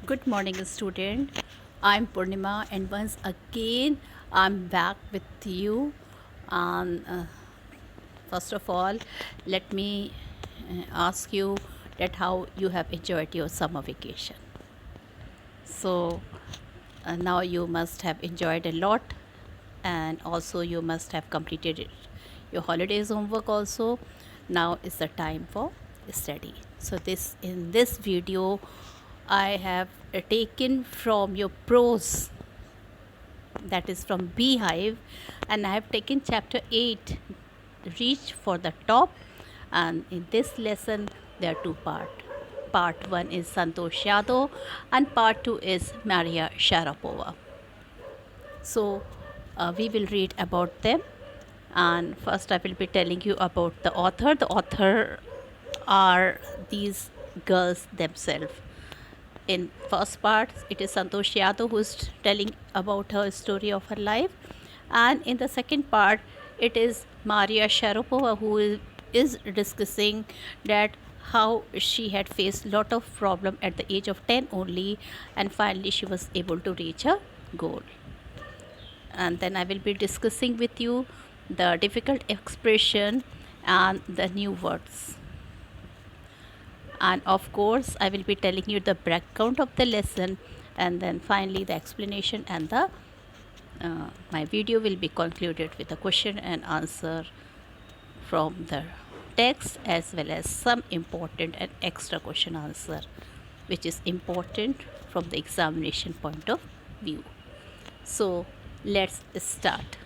Good morning, student. I'm Purnima, and once again, I'm back with you. And first of all, let me ask you that how you have enjoyed your summer vacation. So now you must have enjoyed a lot, and also you must have completed it. Your holidays homework also. Now is the time for study. So this video, I have taken from your prose, that is from Beehive, and I have taken chapter 8, Reach for the Top. And in this lesson, there are two parts. Part 1 is Santosh Yadav, and part 2 is Maria Sharapova. So we will read about them. And first, I will be telling you about the author. The author are these girls themselves. In first part, it is Santosh Yadav who is telling about her story of her life, and in the second part, it is Maria Sharapova who is discussing that how she had faced lot of problem at the age of 10 only, and finally she was able to reach her goal. And then I will be discussing with you the difficult expression and the new words. And of course, I will be telling you the background of the lesson, and then finally the explanation, and the my video will be concluded with a question and answer from the text, as well as some important and extra question answer which is important from the examination point of view. So let's start.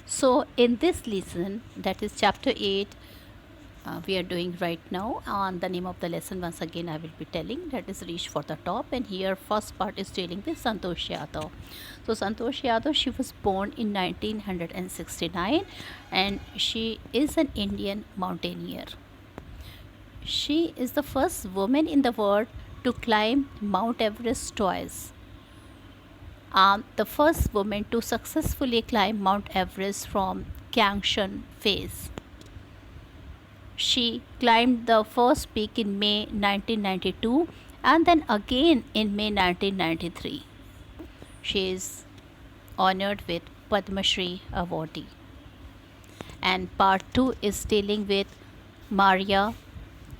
So in this lesson, that is chapter 8, we are doing right now, and the name of the lesson once again I will be telling, that is Reach for the Top. And here first part is dealing with Santosh Yadav. So Santosh Yadav, she was born in 1969, and she is an Indian mountaineer. She is the first woman in the world to climb Mount Everest twice, the first woman to successfully climb Mount Everest from Kyangshan phase. She climbed the first peak in May 1992 and then again in May 1993. She is honored with Padma Shri awardee. And part 2 is dealing with Maria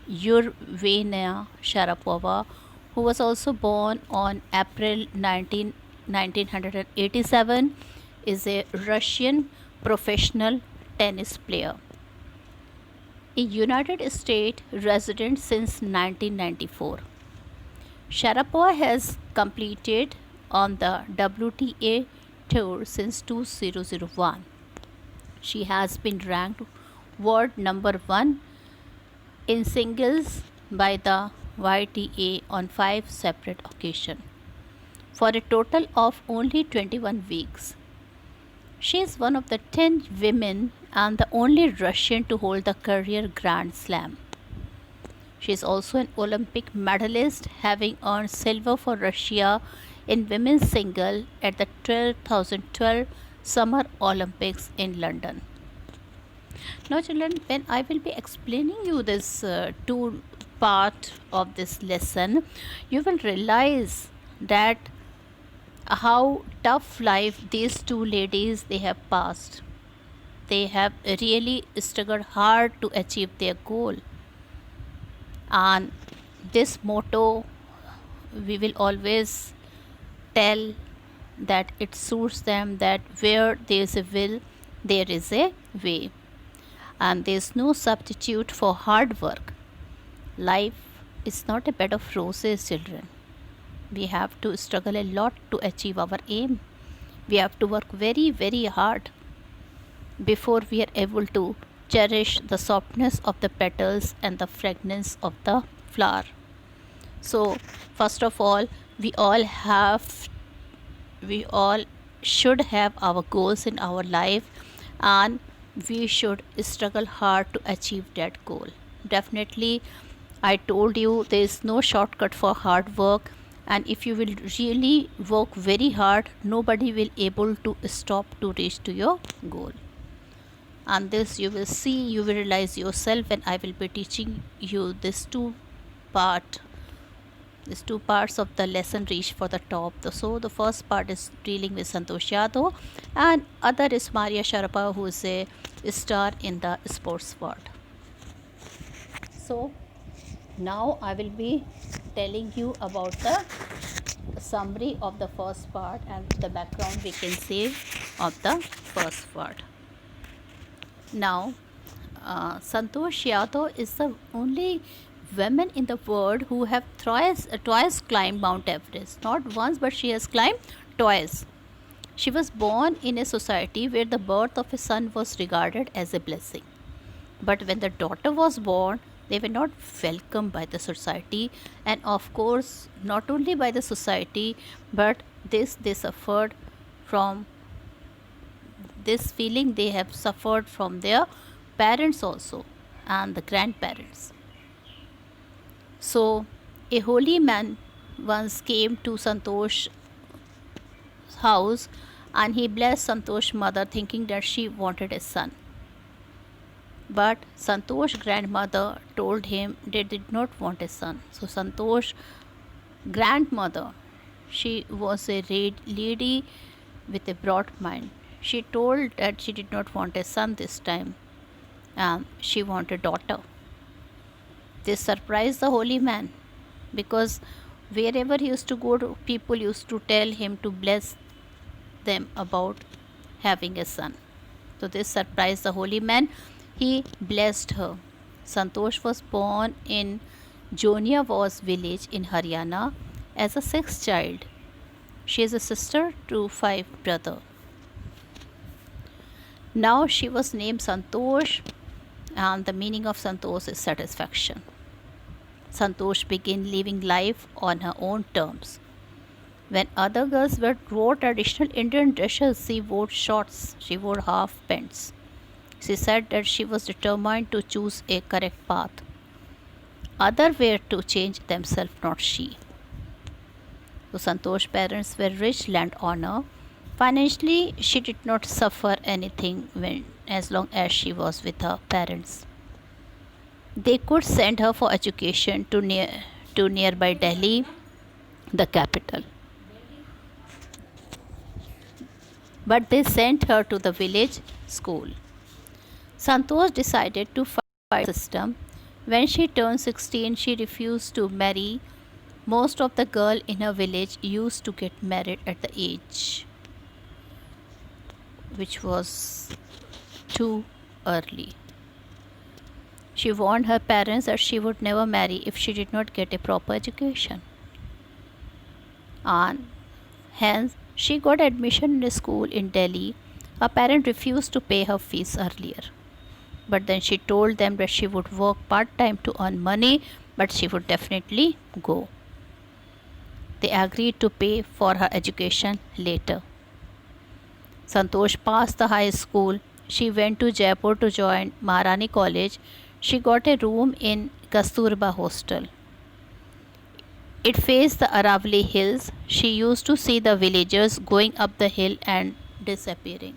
Yurvenia Sharapova, who was also born on April 1987, is a Russian professional tennis player, a United States resident since 1994. Sharapova has completed on the WTA tour since 2001. She has been ranked world number 1 in singles by the WTA on 5 separate occasions for a total of only 21 weeks. She is one of the 10 women and the only Russian to hold the career Grand Slam. She is also an Olympic medalist, having earned silver for Russia in women's single at the 2012 Summer Olympics in London. Now children, when I will be explaining you this two part of this lesson, you will realize that how tough life these two ladies they have passed. They have really struggled hard to achieve their goal, and this motto we will always tell that it suits them, that where there is a will there is a way, and there is no substitute for hard work. Life is not a bed of roses, children. We have to struggle a lot to achieve our aim. We have to work very, very hard before we are able to cherish the softness of the petals and the fragrance of the flower. So, first of all, we all should have our goals in our life, and we should struggle hard to achieve that goal. Definitely, I told you there is no shortcut for hard work, and if you will really work very hard, nobody will able to stop to reach to your goal. And this you will see, you will realize yourself, and I will be teaching you part these two parts of the lesson reach for the top. So the first part is dealing with Santosh Yadav, and other is Maria Sharapova, who is a star in the sports world. So now I will be telling you about the summary of the first part and the background we can say of the first part. Now, Santosh Yadav is the only woman in the world who have twice climbed Mount Everest. Not once, but she has climbed twice. She was born in a society where the birth of a son was regarded as a blessing. But when the daughter was born, they were not welcomed by the society, and of course, not only by the society, but they suffered from this feeling they have suffered from their parents also and the grandparents. So, a holy man once came to Santosh's house and he blessed Santosh's mother, thinking that she wanted a son. But Santosh's grandmother told him they did not want a son. So, Santosh's grandmother, she was a lady with a broad mind. She told that she did not want a son this time, she wanted a daughter. This surprised the holy man, because wherever he used to go to, people used to tell him to bless them about having a son. So this surprised the holy man. He blessed her. Santosh was born in Joniawaz village in Haryana as a sixth child. She is a sister to 5 brothers. Now she was named Santosh, and the meaning of Santosh is satisfaction. Santosh began living life on her own terms. When other girls wore traditional Indian dresses, she wore shorts, she wore half pants. She said that she was determined to choose a correct path. Others were to change themselves, not she. So Santosh's parents were rich landowner. Financially, she did not suffer anything as long as she was with her parents. They could send her for education to nearby Delhi, the capital. But they sent her to the village school. Santosh decided to fight the system. When she turned 16, she refused to marry. Most of the girls in her village used to get married at the age which was too early. She warned her parents that she would never marry if she did not get a proper education. And hence, she got admission in a school in Delhi. Her parents refused to pay her fees earlier. But then she told them that she would work part time to earn money, but she would definitely go. They agreed to pay for her education later. Santosh passed the high school. She went to Jaipur to join Maharani College. She got a room in Kasturba Hostel. It faced the Aravali hills. She used to see the villagers going up the hill and disappearing.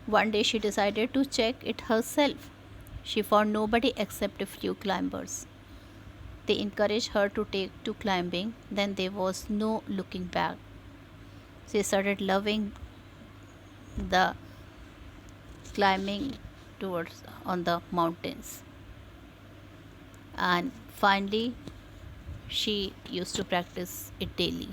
One day she decided to check it herself. She found nobody except a few climbers. They encouraged her to take to climbing. Then there was no looking back. She started loving the climbing towards on the mountains, and finally she used to practice it daily.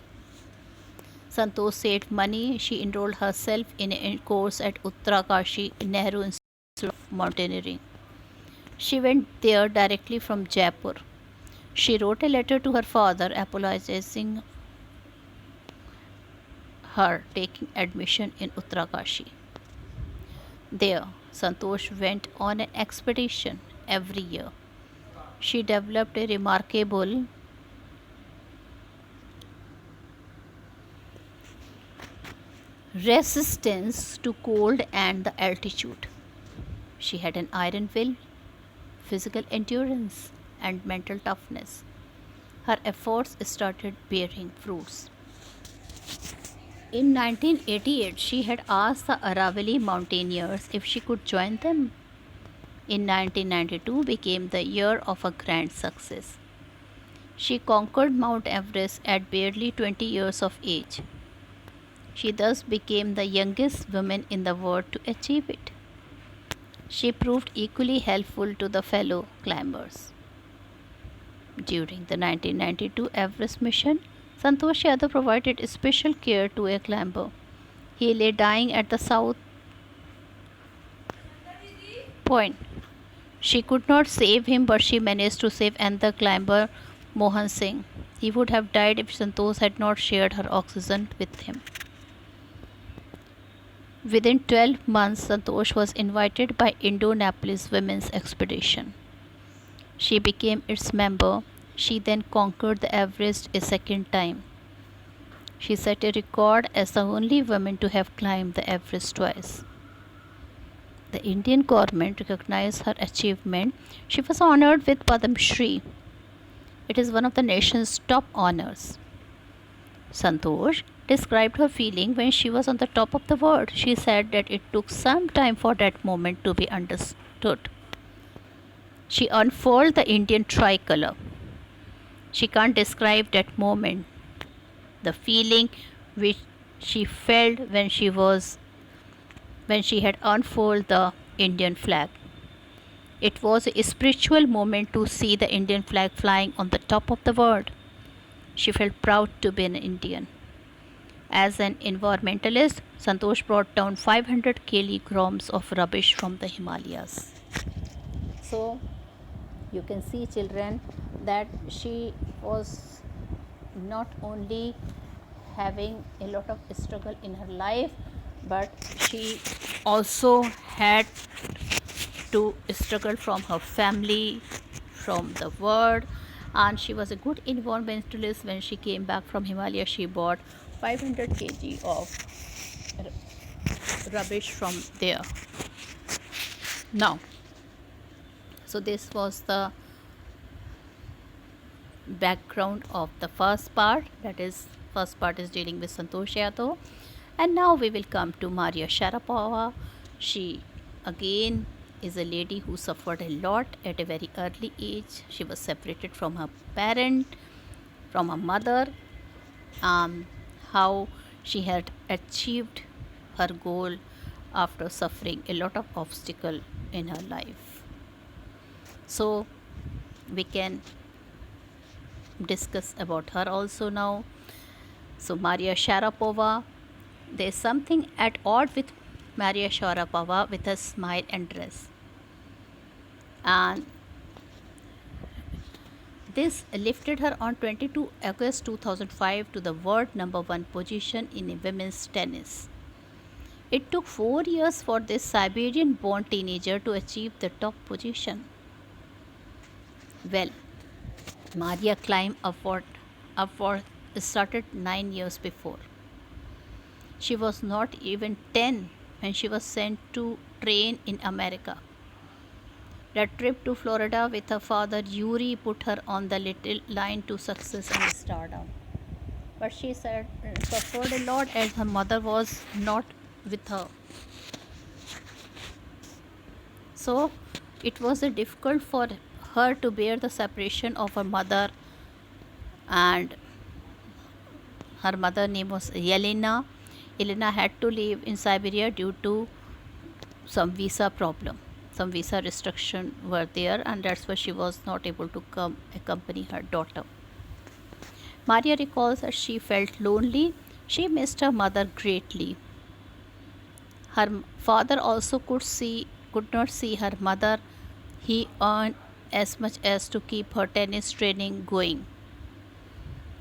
Santosh saved money. She enrolled herself in a course at Uttarakashi Nehru Institute of Mountaineering. She went there directly from Jaipur. She wrote a letter to her father apologizing her taking admission in Uttarakashi. There, Santosh went on an expedition every year. She developed a remarkable resistance to cold and the altitude. She had an iron will, physical endurance, and mental toughness. Her efforts started bearing fruits. In 1988, she had asked the Aravalli mountaineers if she could join them. In 1992 became the year of a grand success. She conquered Mount Everest at barely 20 years of age. She thus became the youngest woman in the world to achieve it. She proved equally helpful to the fellow climbers. During the 1992 Everest mission, Santosh Yadav provided special care to a climber. He lay dying at the south point. She could not save him, but she managed to save another climber, Mohan Singh. He would have died if Santosh had not shared her oxygen with him. Within 12 months, Santosh was invited by Indianapolis Women's Expedition. She became its member. She then conquered the Everest a second time. She set a record as the only woman to have climbed the Everest twice. The Indian government recognized her achievement. She was honored with Padma Shri. It is one of the nation's top honors. Santosh described her feeling when she was on the top of the world. She said that it took some time for that moment to be understood. She unfurled the Indian tricolor. She can't describe that moment, the feeling which she felt when she had unfurled the Indian flag. It was a spiritual moment to see the Indian flag flying on the top of the world. She felt proud to be an Indian. As an environmentalist, Santosh brought down 500 kilograms of rubbish from the Himalayas. So, you can see, children, that she was not only having a lot of struggle in her life, but she also had to struggle from her family, from the world, and she was a good environmentalist. When she came back from Himalaya, she bought 500 kg of rubbish from there. Now, so this was the background of the first part. That is, first part is dealing with Santosh Yadav. And now we will come to Maria Sharapova. She again is a lady who suffered a lot at a very early age. She was separated from her parent, from her mother. How she had achieved her goal after suffering a lot of obstacle in her life. So we can discuss about her also now. So Maria Sharapova, there is something at odd with Maria Sharapova with her smile and dress. And this lifted her on 22 August 2005 to the world number 1 position in women's tennis. It took 4 years for this Siberian-born teenager to achieve the top position. Well, Maria climbed upward started 9 years before. She was not even 10 when she was sent to train in America. The trip to Florida with her father Yuri put her on the little line to success and stardom. But she said suffered a lot as her mother was not with her. So it was difficult for her to bear the separation of her mother, and her mother name was Yelena. Yelena had to live in Siberia due to some visa problem. Some visa restriction were there, and that's why she was not able to come accompany her daughter. Maria recalls that she felt lonely. She missed her mother greatly. Her father also could not see her mother. He earned as much as to keep her tennis training going.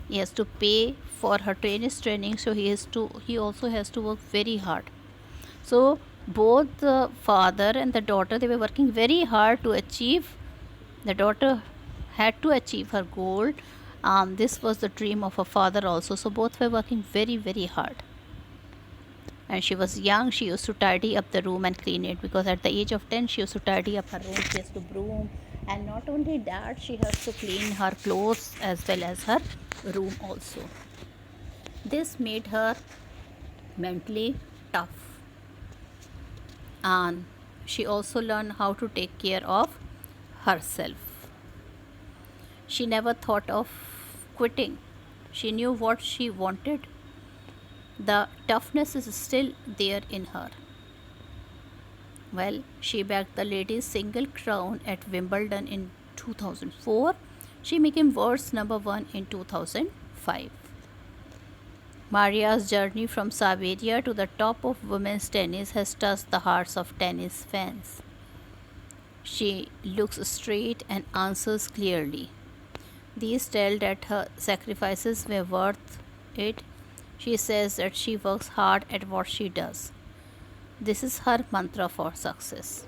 He has to pay for her tennis training, so he also has to work very hard. So both the father and the daughter, they were working very hard to achieve. The daughter had to achieve her goal. This was the dream of her father also. So both were working very, very hard. And she was young. She used to tidy up the room and clean it, because at the age of 10 she used to tidy up her room. She has to broom, and not only that, she has to clean her clothes as well as her room also. This made her mentally tough, and she also learned how to take care of herself. She never thought of quitting. She knew what she wanted. The toughness is still there in her. Well, she bagged the ladies' single crown at Wimbledon in 2004. She became world's number one in 2005. Maria's journey from Saveria to the top of women's tennis has touched the hearts of tennis fans. She looks straight and answers clearly. These tell that her sacrifices were worth it. She says that she works hard at what she does. This is her mantra for success.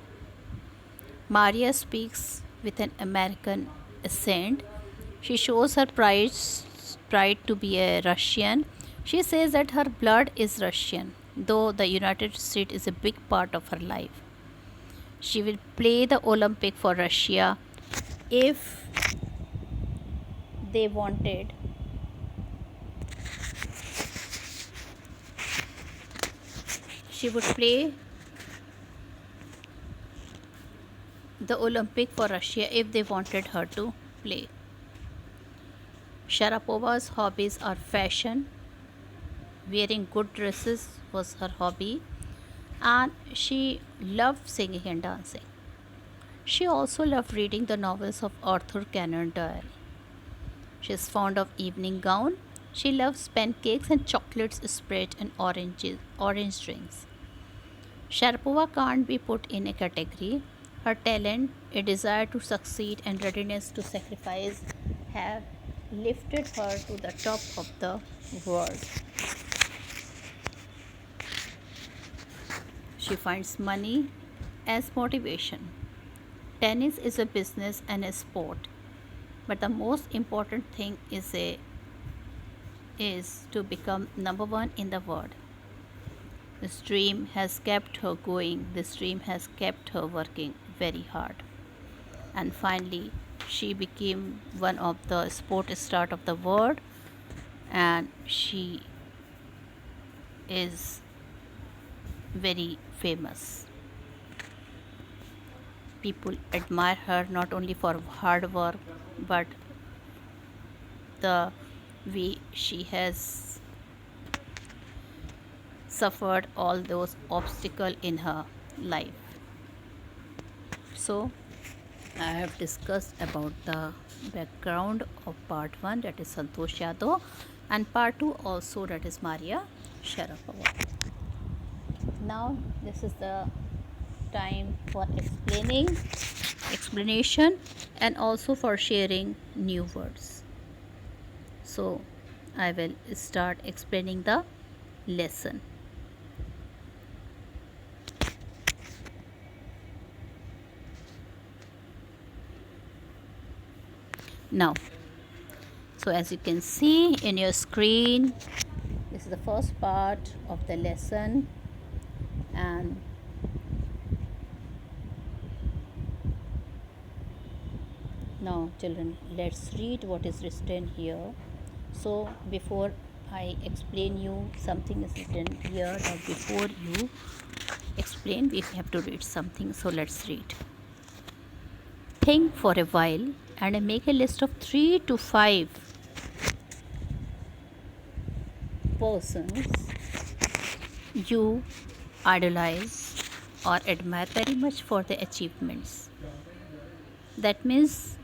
Maria speaks with an American accent. She shows her pride to be a Russian. She says that her blood is Russian, though the United States is a big part of her life. She will play the Olympic for Russia if they wanted. She would play the Olympic for Russia if they wanted her to play. Sharapova's hobbies are fashion. Wearing good dresses was her hobby, and she loved singing and dancing. She also loved reading the novels of Arthur Conan Doyle. She is fond of evening gown. She loves pancakes and chocolates spread and orange drinks. Sharapova can't be put in a category. Her talent, a desire to succeed, and readiness to sacrifice have lifted her to the top of the world. She finds money as motivation. Tennis is a business and a sport, but the most important thing is to become number one in the world. This dream has kept her going. This dream has kept her working very hard. And finally, she became one of the sport stars of the world, and she is very famous. People admire her not only for hard work, but the way she has suffered all those obstacles in her life. So I have discussed about the background of part 1, that is Santosh Yadav, and part 2 also, that is Maria Sharapova. Now this is the time for explanation, and also for sharing new words. So I will start explaining the lesson. Now, so as you can see in your screen, this is the first part of the lesson, and now children, let's read what is written here. So before I explain you something is written here, that before you explain we have to read something. So let's read. Think for a while and make a list of 3 to 5 persons you idolize or admire very much for their achievements. That means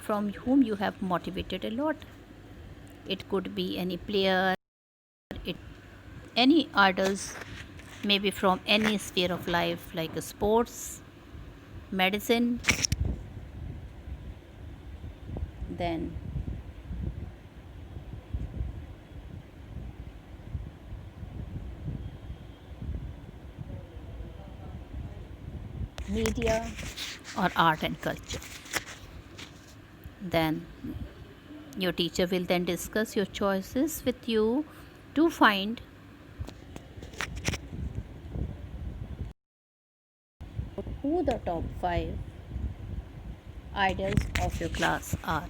from whom you have motivated a lot. It could be any player, any idols, maybe from any sphere of life, like sports, medicine, then media or art and culture. Then your teacher will then discuss your choices with you to find who the top 5 idols of your class are.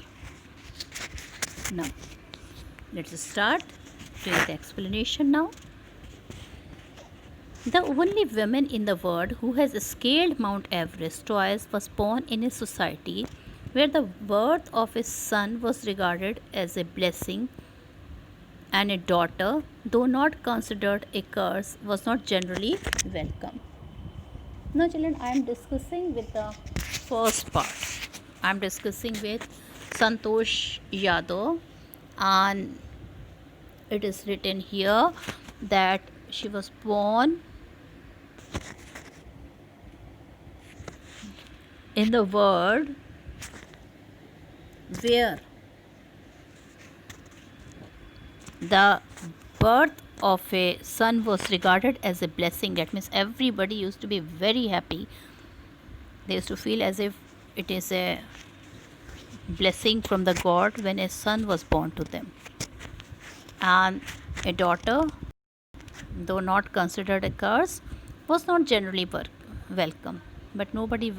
Now let's start doing the explanation now. The only woman in the world who has scaled Mount Everest twice was born in a society where the birth of a son was regarded as a blessing and a daughter, though not considered a curse, was not generally welcome. Now, children, I am discussing with the first part. I am discussing with Santosh Yadav, and it is written here that she was born in the world where the birth of a son was regarded as a blessing. That means everybody used to be very happy. They used to feel as if it is a blessing from the God when a son was born to them. And a daughter, though not considered a curse, was not generally welcome. But nobody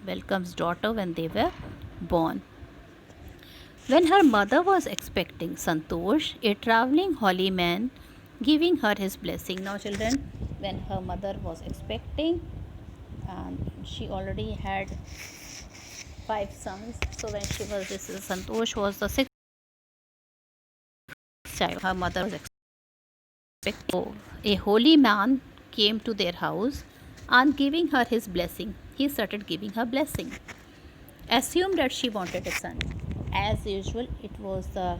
welcomes daughter when they were born. When her mother was expecting Santosh, a traveling holy man, giving her his blessing. Now, children, when her mother was expecting, and she already had 5 sons. So when she was this Santosh was the 6th child. Her mother was expecting. So a holy man came to their house and giving her his blessing. He started giving her blessing. Assumed that she wanted a son. As usual, it was the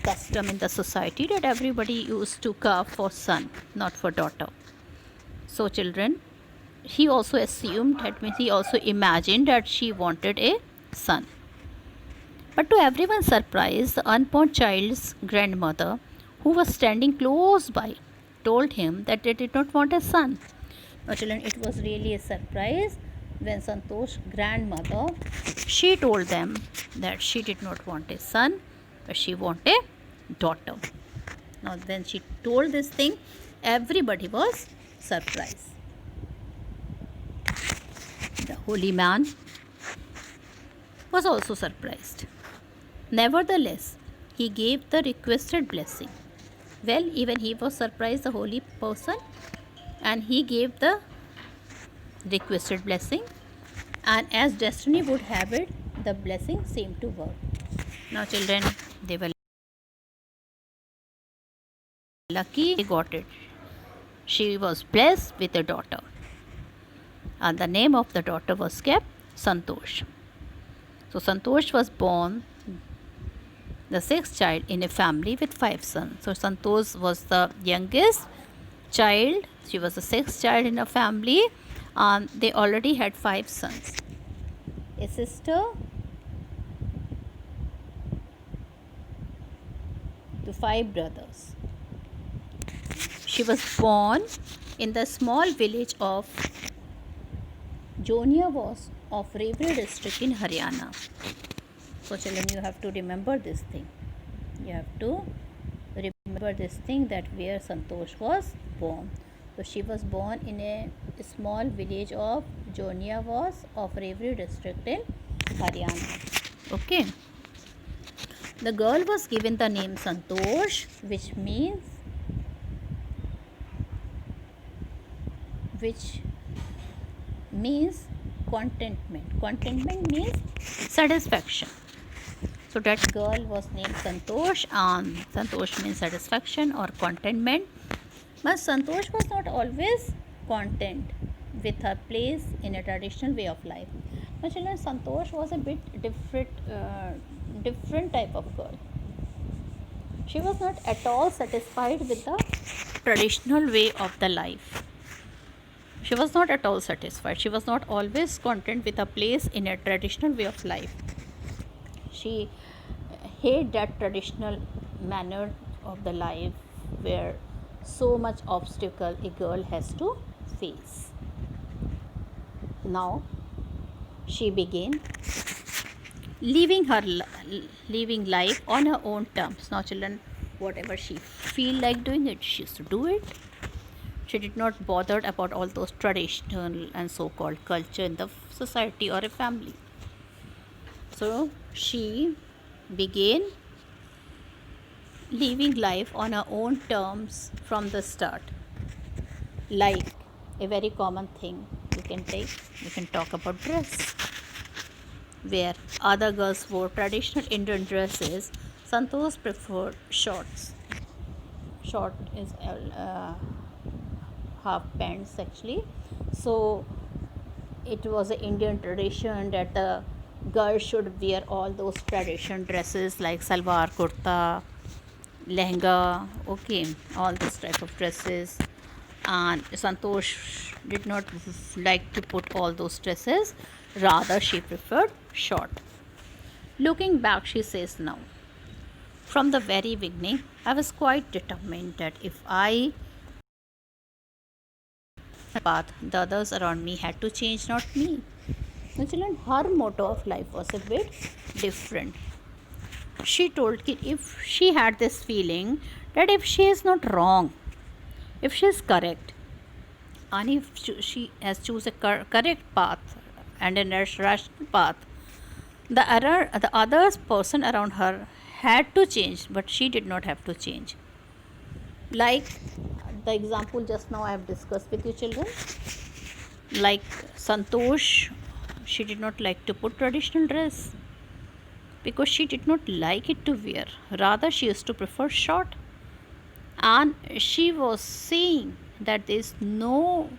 custom in the society that everybody used to carve for son, not for daughter. So children, he also assumed, that means he also imagined that she wanted a son. But to everyone's surprise, the unborn child's grandmother, who was standing close by, told him that they did not want a son. Now children, it was really a surprise when Santosh's grandmother, she told them that she did not want a son, but she wanted a daughter. Now when she told this thing, everybody was surprised. The holy man was also surprised. Nevertheless, he gave the requested blessing. Well, even he was surprised, the holy person, and he gave the requested blessing, and as destiny would have it, the blessing seemed to work. Now children, they were lucky, they got it. She was blessed with a daughter, and the name of the daughter was kept Santosh. So Santosh was born the 6th child in a family with 5 sons. So Santosh was the youngest child. She was the 6th child in a family, and they already had 5 sons. A sister to 5 brothers. She was born in the small village of Joniavas of Revri district in Haryana. So children, you have to remember this thing. You have to remember this thing, that where Santosh was born. So she was born in a small village of Joniavas of Revri district in Haryana. Okay. The girl was given the name Santosh, which means contentment. Contentment means satisfaction. So that girl was named Santosh, and Santosh means satisfaction or contentment. But Santosh was not always content with her place in a traditional way of life. Now children, Santosh was a bit different type of girl. She was not at all satisfied with the traditional way of the life. She was not at all satisfied. She was not always content with a place in a traditional way of life. She hated that traditional manner of the life where so much obstacle a girl has to face. Now she began living life on her own terms. Now children, whatever she feel like doing it, she used to do it. She did not bother about all those traditional and so-called culture in the society or a family. So she began living life on her own terms from the start. Like a very common thing you can talk about dress, where other girls wore traditional Indian dresses. Santosh preferred shorts. Short is half pants actually. So it was an Indian tradition that the girl should wear all those tradition dresses like salwar kurta, lehenga, okay, all this type of dresses. And Santosh did not like to put all those dresses, rather, she preferred short. Looking back, she says now, from the very beginning, I was quite determined that if I path, the others around me had to change, not me. Now, children, her motto of life was a bit different. She told kid if she had this feeling that if she is not wrong, if she is correct, and if she has choose a correct path and a rational path, the other person around her had to change, but she did not have to change. Like the example just now I have discussed with you, children. Like Santosh, she did not like to put traditional dress because she did not like it to wear. Rather, she used to prefer short. And she was saying that there is nothing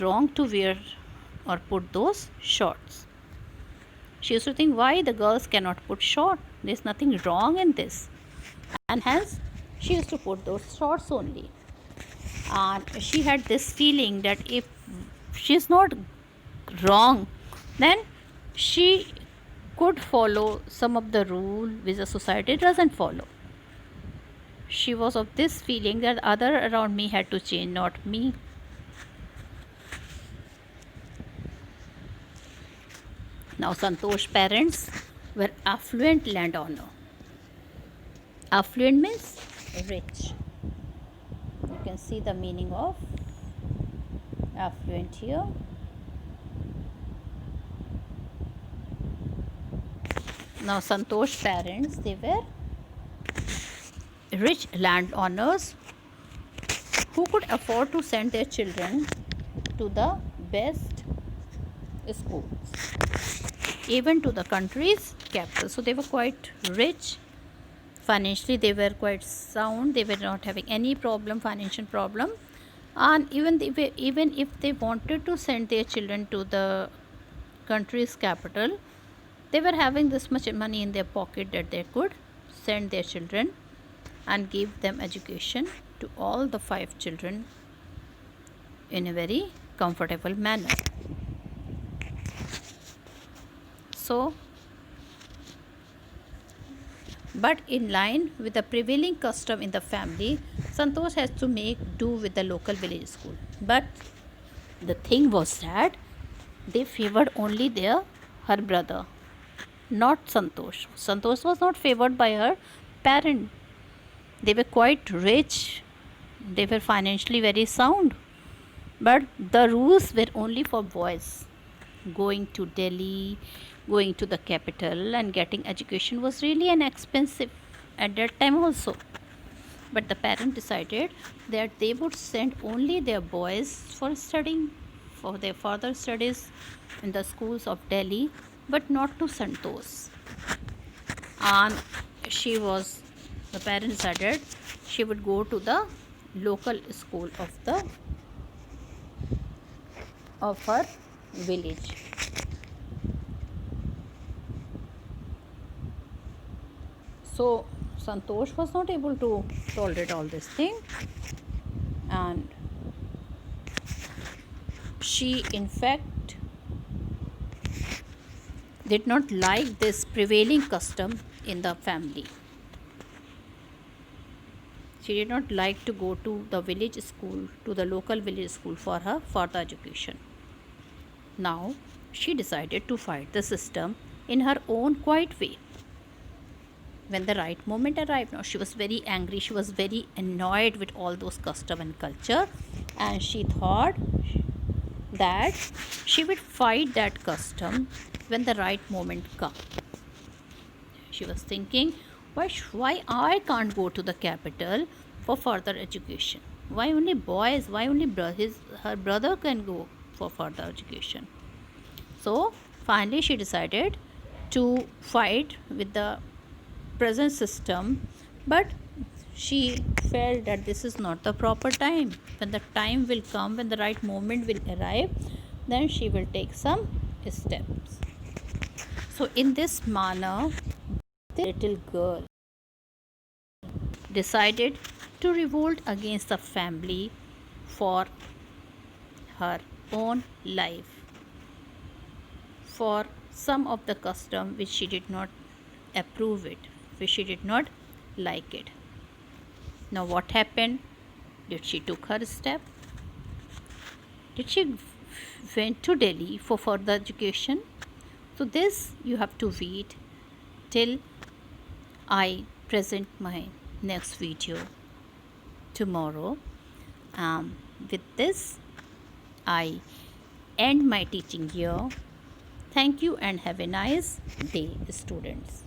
wrong to wear or put those shorts. She used to think why the girls cannot put short. There is nothing wrong in this, and hence she used to put those shorts only. And she had this feeling that if she is not wrong, then she could follow some of the rule which the society doesn't follow. She was of this feeling that other around me had to change, not me. Now Santosh parents were affluent landowner. Affluent means rich. You can see the meaning of affluent here. Now Santosh parents, they were rich landowners who could afford to send their children to the best schools, even to the country's capital. So they were quite rich financially, they were quite sound, they were not having any financial problem. And even if they wanted to send their children to the country's capital, they were having this much money in their pocket that they could send their children and give them education to all the 5 children in a very comfortable manner. So, but in line with the prevailing custom in the family, Santosh has to make do with the local village school. But the thing was that they favored only her brother, not Santosh. Santosh was not favored by her parent. They were quite rich, they were financially very sound, but the rules were only for boys. Going to Delhi, going to the capital, and getting education was really an expensive at that time also. But the parent decided that they would send only their boys for studying, for their further studies in the schools of Delhi, but not to Santosh. And the parent decided she would go to the local school of her village. So Santosh was not able to tolerate all this thing, and she in fact did not like this prevailing custom in the family. She did not like to go to the village school, to the local village school for her further education. Now she decided to fight the system in her own quiet way. When the right moment arrived, now she was very angry, she was very annoyed with all those custom and culture, and she thought that she would fight that custom when the right moment come. She was thinking, why I can't go to the capital for further education. Why only boys? Why only her brother can go for further education? So finally, she decided to fight with the present system, but she felt that this is not the proper time. When the time will come, when the right moment will arrive, then she will take some steps. So, in this manner, the little girl decided to revolt against the family for her own life, for some of the custom which she did not approve it, which she did not like it. Now what happened? Did she took her step? Did she went to Delhi for further education? So this you have to wait till I present my next video tomorrow. With this, I end my teaching here. Thank you and have a nice day, students.